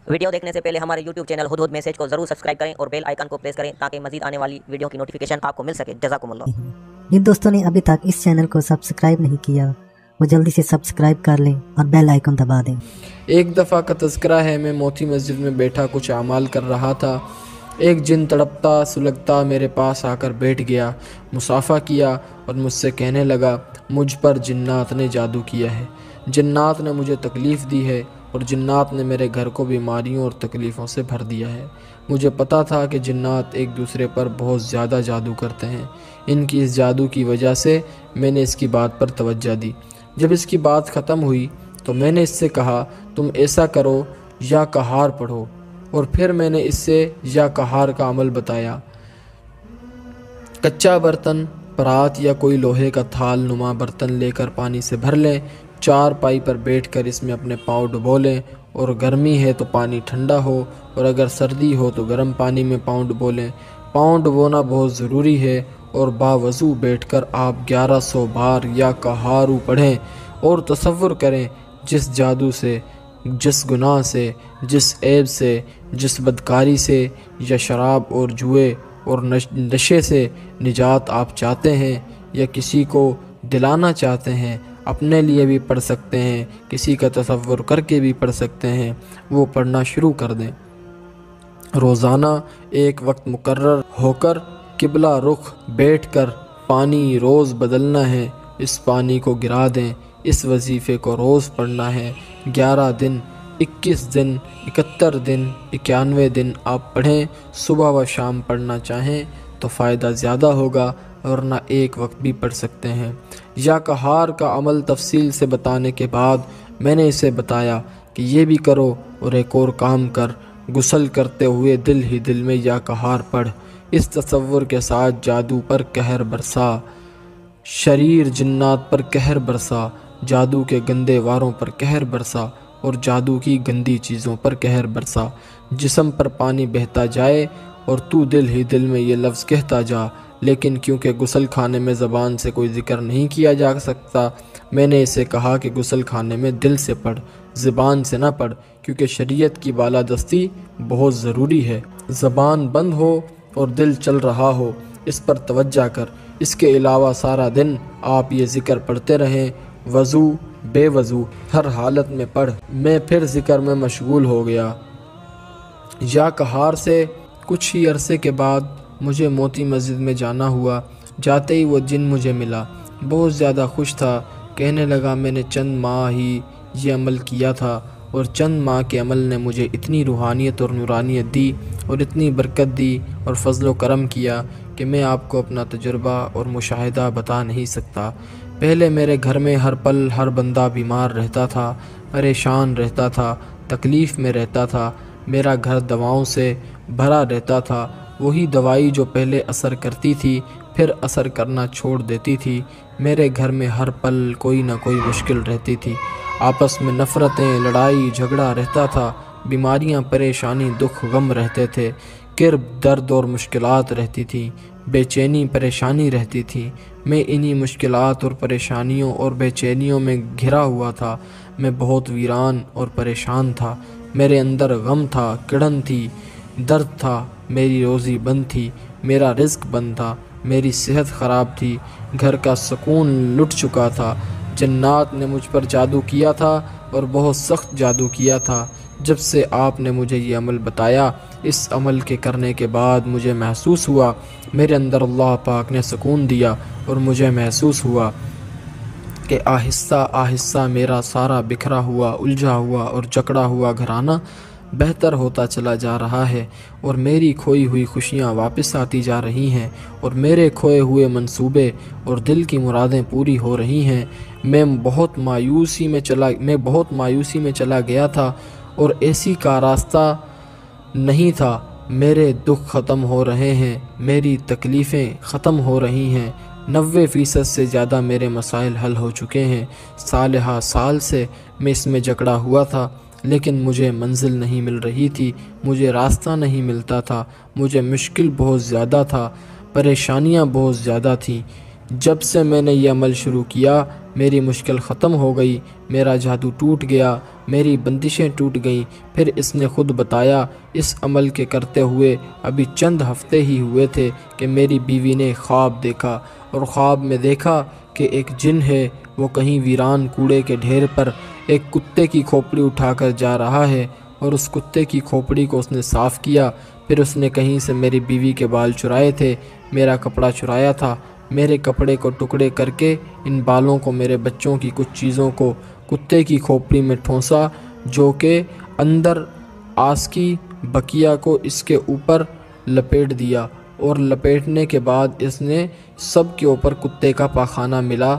Video دیکھنے سے پہلے ہمارے YouTube چینل ہدہد میسج کو ضرور سبسکرائب کریں اور بیل آئیکن کو پریس کریں تاکہ مزید آنے والی ویڈیو کی نوٹیفیکیشن آپ کو مل سکے۔ جزاکم اللہ۔ جن دوستوں نے ابھی تک اس چینل کو سبسکرائب نہیں کیا وہ جلدی سے سبسکرائب کر لیں اور بیل آئیکن دبا دیں۔ ایک دفعہ کا تذکرہ ہے، میں موتی مسجد میں بیٹھا کچھ اعمال کر رہا تھا۔ ایک جن تڑپتا سلگتا میرے پاس آ کر بیٹھ گیا، مصافحہ کیا اور مجھ سے کہنے لگا، مجھ پر جنات نے جادو کیا ہے، جنات نے مجھے تکلیف دی ہے اور جنات نے میرے گھر کو بیماریوں اور تکلیفوں سے بھر دیا ہے۔ مجھے پتا تھا کہ جنات ایک دوسرے پر بہت زیادہ جادو کرتے ہیں۔ ان کی اس جادو کی وجہ سے میں نے اس کی بات پر توجہ دی۔ جب اس کی بات ختم ہوئی تو میں نے اس سے کہا، تم ایسا کرو یا کہار پڑھو، اور پھر میں نے اس سے یا کہار کا عمل بتایا۔ کچا برتن، پرات یا کوئی لوہے کا تھال نما برتن لے کر پانی سے بھر لیں، چار پائی پر بیٹھ کر اس میں اپنے پاؤں ڈبو لیں، اور گرمی ہے تو پانی ٹھنڈا ہو اور اگر سردی ہو تو گرم پانی میں پاؤں ڈبو لیں۔ پاؤں ڈبونا بہت ضروری ہے اور باوضو بیٹھ کر آپ 1100 بار یا کہارو پڑھیں اور تصور کریں جس جادو سے، جس گناہ سے، جس عیب سے، جس بدکاری سے یا شراب اور جوئے اور نشے سے نجات آپ چاہتے ہیں یا کسی کو دلانا چاہتے ہیں، اپنے لیے بھی پڑھ سکتے ہیں، کسی کا تصور کر کے بھی پڑھ سکتے ہیں، وہ پڑھنا شروع کر دیں۔ روزانہ ایک وقت مقرر ہو کر قبلہ رخ بیٹھ کر پانی روز بدلنا ہے، اس پانی کو گرا دیں۔ اس وظیفے کو روز پڑھنا ہے، 11 دن، 21 دن، 71 دن، 91 دن آپ پڑھیں۔ صبح و شام پڑھنا چاہیں تو فائدہ زیادہ ہوگا، ورنہ ایک وقت بھی پڑھ سکتے ہیں۔ یا کہار کا عمل تفصیل سے بتانے کے بعد میں نے اسے بتایا کہ یہ بھی کرو اور ایک اور کام کر، غسل کرتے ہوئے دل ہی دل میں یا کہار پڑھ، اس تصور کے ساتھ جادو پر قہر برسا، شریر جنات پر قہر برسا، جادو کے گندے واروں پر قہر برسا اور جادو کی گندی چیزوں پر قہر برسا۔ جسم پر پانی بہتا جائے اور تو دل ہی دل میں یہ لفظ کہتا جا، لیکن کیونکہ غسل خانے میں زبان سے کوئی ذکر نہیں کیا جا سکتا، میں نے اسے کہا کہ غسل خانے میں دل سے پڑھ، زبان سے نہ پڑھ، کیونکہ شریعت کی بالادستی بہت ضروری ہے۔ زبان بند ہو اور دل چل رہا ہو، اس پر توجہ کر۔ اس کے علاوہ سارا دن آپ یہ ذکر پڑھتے رہیں، وضو بے وضو ہر حالت میں پڑھ۔ میں پھر ذکر میں مشغول ہو گیا۔ یا کہار سے کچھ ہی عرصے کے بعد مجھے موتی مسجد میں جانا ہوا۔ جاتے ہی وہ جن مجھے ملا، بہت زیادہ خوش تھا، کہنے لگا میں نے چند ماہ ہی یہ عمل کیا تھا اور چند ماہ کے عمل نے مجھے اتنی روحانیت اور نورانیت دی اور اتنی برکت دی اور فضل و کرم کیا کہ میں آپ کو اپنا تجربہ اور مشاہدہ بتا نہیں سکتا۔ پہلے میرے گھر میں ہر پل ہر بندہ بیمار رہتا تھا، پریشان رہتا تھا، تکلیف میں رہتا تھا، میرا گھر دواؤں سے بھرا رہتا تھا، وہی دوائی جو پہلے اثر کرتی تھی پھر اثر کرنا چھوڑ دیتی تھی۔ میرے گھر میں ہر پل کوئی نہ کوئی مشکل رہتی تھی، آپس میں نفرتیں، لڑائی جھگڑا رہتا تھا، بیماریاں، پریشانی، دکھ، غم رہتے تھے، کرب، درد اور مشکلات رہتی تھیں، بے چینی، پریشانی رہتی تھی۔ میں انہی مشکلات اور پریشانیوں اور بے چینیوں میں گھرا ہوا تھا۔ میں بہت ویران اور پریشان تھا، میرے اندر غم تھا، کڑن تھی، درد تھا، میری روزی بند تھی، میرا رزق بند تھا، میری صحت خراب تھی، گھر کا سکون لٹ چکا تھا۔ جنات نے مجھ پر جادو کیا تھا اور بہت سخت جادو کیا تھا۔ جب سے آپ نے مجھے یہ عمل بتایا، اس عمل کے کرنے کے بعد مجھے محسوس ہوا، میرے اندر اللہ پاک نے سکون دیا اور مجھے محسوس ہوا کہ آہستہ آہستہ میرا سارا بکھرا ہوا، الجھا ہوا اور جکڑا ہوا گھرانہ بہتر ہوتا چلا جا رہا ہے اور میری کھوئی ہوئی خوشیاں واپس آتی جا رہی ہیں اور میرے کھوئے ہوئے منصوبے اور دل کی مرادیں پوری ہو رہی ہیں۔ میں بہت مایوسی میں چلا گیا تھا اور ایسی کا راستہ نہیں تھا۔ میرے دکھ ختم ہو رہے ہیں، میری تکلیفیں ختم ہو رہی ہیں، 90% سے زیادہ میرے مسائل حل ہو چکے ہیں۔ سالہ سال سے میں اس میں جکڑا ہوا تھا، لیکن مجھے منزل نہیں مل رہی تھی، مجھے راستہ نہیں ملتا تھا، مجھے مشکل بہت زیادہ تھا، پریشانیاں بہت زیادہ تھیں، جب سے میں نے یہ عمل شروع کیا میری مشکل ختم ہو گئی، میرا جادو ٹوٹ گیا، میری بندشیں ٹوٹ گئیں۔ پھر اس نے خود بتایا، اس عمل کے کرتے ہوئے ابھی چند ہفتے ہی ہوئے تھے کہ میری بیوی نے خواب دیکھا، اور خواب میں دیکھا کہ ایک جن ہے، وہ کہیں ویران کوڑے کے ڈھیر پر ایک کتے کی کھوپڑی اٹھا کر جا رہا ہے، اور اس کتے کی کھوپڑی کو اس نے صاف کیا۔ پھر اس نے کہیں سے میری بیوی کے بال چرائے تھے، میرا کپڑا چرایا تھا، میرے کپڑے کو ٹکڑے کر کے ان بالوں کو میرے بچوں کی کچھ چیزوں کو کتے کی کھوپڑی میں ٹھونسا، جو کہ اندر آس کی بقیہ کو اس کے اوپر لپیٹ دیا، اور لپیٹنے کے بعد اس نے سب کے اوپر کتے کا پاخانہ ملا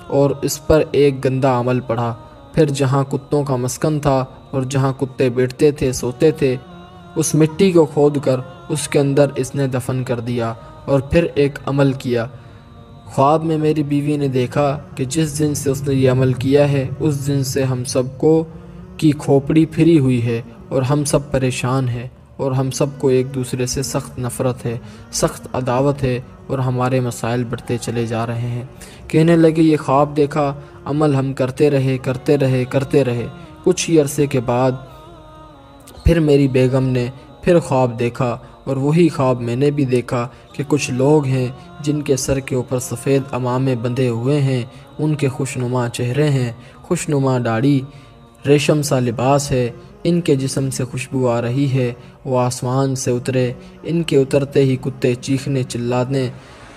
اور اس پر ایک گندا عمل پڑھا۔ پھر جہاں کتوں کا مسکن تھا اور جہاں کتے بیٹھتے تھے سوتے تھے، اس مٹی کو کھود کر اس کے اندر اس نے دفن کر دیا، اور پھر ایک عمل کیا۔ خواب میں میری بیوی نے دیکھا کہ جس دن سے اس نے یہ عمل کیا ہے اس دن سے ہم سب کو کی کھوپڑی پھری ہوئی ہے، اور ہم سب پریشان ہیں، اور ہم سب کو ایک دوسرے سے سخت نفرت ہے، سخت عداوت ہے، اور ہمارے مسائل بڑھتے چلے جا رہے ہیں۔ کہنے لگے یہ خواب دیکھا، عمل ہم کرتے رہے۔ کچھ ہی عرصے کے بعد پھر میری بیگم نے پھر خواب دیکھا، اور وہی خواب میں نے بھی دیکھا کہ کچھ لوگ ہیں جن کے سر کے اوپر سفید عمامے بندھے ہوئے ہیں، ان کے خوشنما چہرے ہیں، خوشنما داڑھی، ریشم سا لباس ہے، ان کے جسم سے خوشبو آ رہی ہے، وہ آسمان سے اترے، ان کے اترتے ہی کتے چیخنے چلانے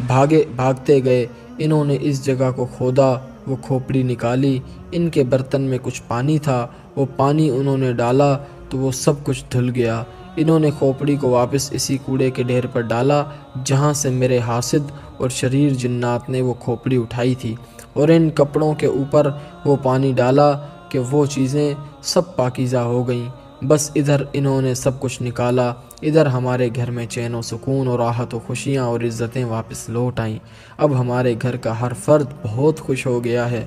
بھاگتے گئے، انہوں نے اس جگہ کو کھودا، وہ کھوپڑی نکالی، ان کے برتن میں کچھ پانی تھا، وہ پانی انہوں نے ڈالا تو وہ سب کچھ دھل گیا، انہوں نے کھوپڑی کو واپس اسی کوڑے کے ڈھیر پر ڈالا جہاں سے میرے حاسد اور شریر جنات نے وہ کھوپڑی اٹھائی تھی، اور ان کپڑوں کے اوپر وہ پانی ڈالا کہ وہ چیزیں سب پاکیزہ ہو گئیں۔ بس ادھر انہوں نے سب کچھ نکالا، ادھر ہمارے گھر میں چین و سکون اور راحت و خوشیاں اور عزتیں واپس لوٹ آئیں۔ اب ہمارے گھر کا ہر فرد بہت خوش ہو گیا ہے۔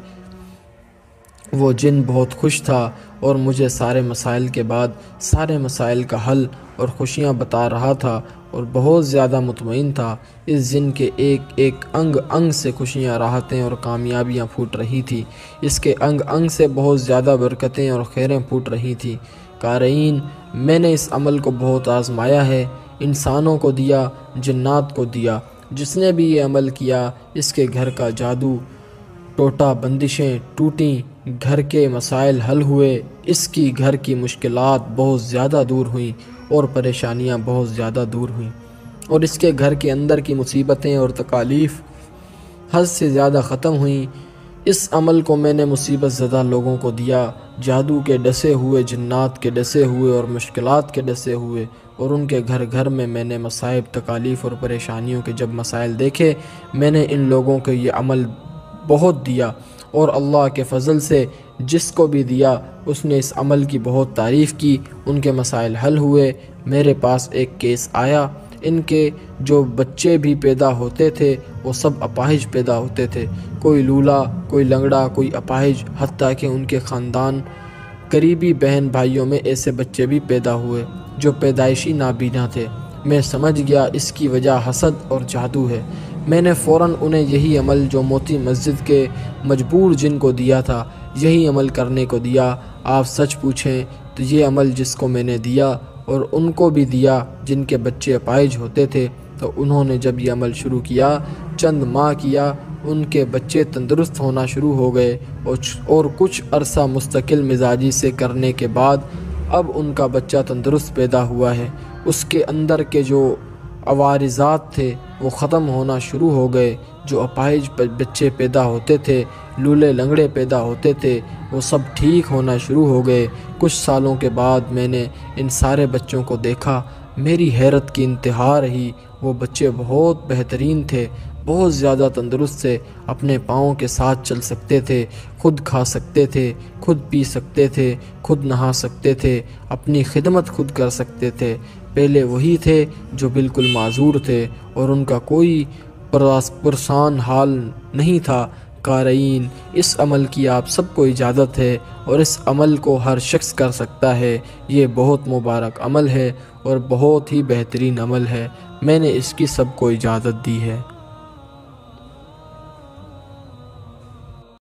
وہ جن بہت خوش تھا اور مجھے سارے مسائل کے بعد سارے مسائل کا حل اور خوشیاں بتا رہا تھا، اور بہت زیادہ مطمئن تھا۔ اس جن کے ایک ایک انگ سے خوشیاں، راحتیں اور کامیابیاں پھوٹ رہی تھی، اس کے انگ سے بہت زیادہ برکتیں اور خیریں پھوٹ رہی تھی۔ قارئین، میں نے اس عمل کو بہت آزمایا ہے، انسانوں کو دیا، جنات کو دیا۔ جس نے بھی یہ عمل کیا اس کے گھر کا جادو ٹوٹا، بندشیں ٹوٹیں، گھر کے مسائل حل ہوئے، اس کی گھر کی مشکلات بہت زیادہ دور ہوئیں اور پریشانیاں بہت زیادہ دور ہوئیں، اور اس کے گھر کے اندر کی مصیبتیں اور تکالیف حد سے زیادہ ختم ہوئیں۔ اس عمل کو میں نے مصیبت زدہ لوگوں کو دیا، جادو کے ڈسے ہوئے، جنات کے ڈسے ہوئے اور مشکلات کے ڈسے ہوئے، اور ان کے گھر گھر میں نے مصائب، تکالیف اور پریشانیوں کے جب مسائل دیکھے، میں نے ان لوگوں کو یہ عمل بہت دیا، اور اللہ کے فضل سے جس کو بھی دیا اس نے اس عمل کی بہت تعریف کی، ان کے مسائل حل ہوئے۔ میرے پاس ایک کیس آیا، ان کے جو بچے بھی پیدا ہوتے تھے وہ سب اپاہج پیدا ہوتے تھے، کوئی لولا، کوئی لنگڑا، کوئی اپاہج، حتیٰ کہ ان کے خاندان قریبی بہن بھائیوں میں ایسے بچے بھی پیدا ہوئے جو پیدائشی نابینا تھے۔ میں سمجھ گیا اس کی وجہ حسد اور جادو ہے۔ میں نے فوراً انہیں یہی عمل جو موتی مسجد کے مجبور جن کو دیا تھا، یہی عمل کرنے کو دیا۔ آپ سچ پوچھیں تو یہ عمل جس کو میں نے دیا اور ان کو بھی دیا جن کے بچے اپاہج ہوتے تھے، تو انہوں نے جب یہ عمل شروع کیا، چند ماہ کیا، ان کے بچے تندرست ہونا شروع ہو گئے، اور کچھ عرصہ مستقل مزاجی سے کرنے کے بعد اب ان کا بچہ تندرست پیدا ہوا ہے۔ اس کے اندر کے جو عوارضات تھے وہ ختم ہونا شروع ہو گئے، جو اپاہج بچے پیدا ہوتے تھے، لولے لنگڑے پیدا ہوتے تھے، وہ سب ٹھیک ہونا شروع ہو گئے۔ کچھ سالوں کے بعد میں نے ان سارے بچوں کو دیکھا، میری حیرت کی انتہا رہی۔ وہ بچے بہت بہترین تھے، بہت زیادہ تندرست تھے، اپنے پاؤں کے ساتھ چل سکتے تھے، خود کھا سکتے تھے، خود پی سکتے تھے، خود نہا سکتے تھے، اپنی خدمت خود کر سکتے تھے۔ پہلے وہی تھے جو بالکل معذور تھے اور ان کا کوئی پرسان حال نہیں تھا۔ قارئین، اس عمل کی آپ سب کو اجازت ہے، اور اس عمل کو ہر شخص کر سکتا ہے۔ یہ بہت مبارک عمل ہے اور بہت ہی بہترین عمل ہے۔ میں نے اس کی سب کو اجازت دی ہے۔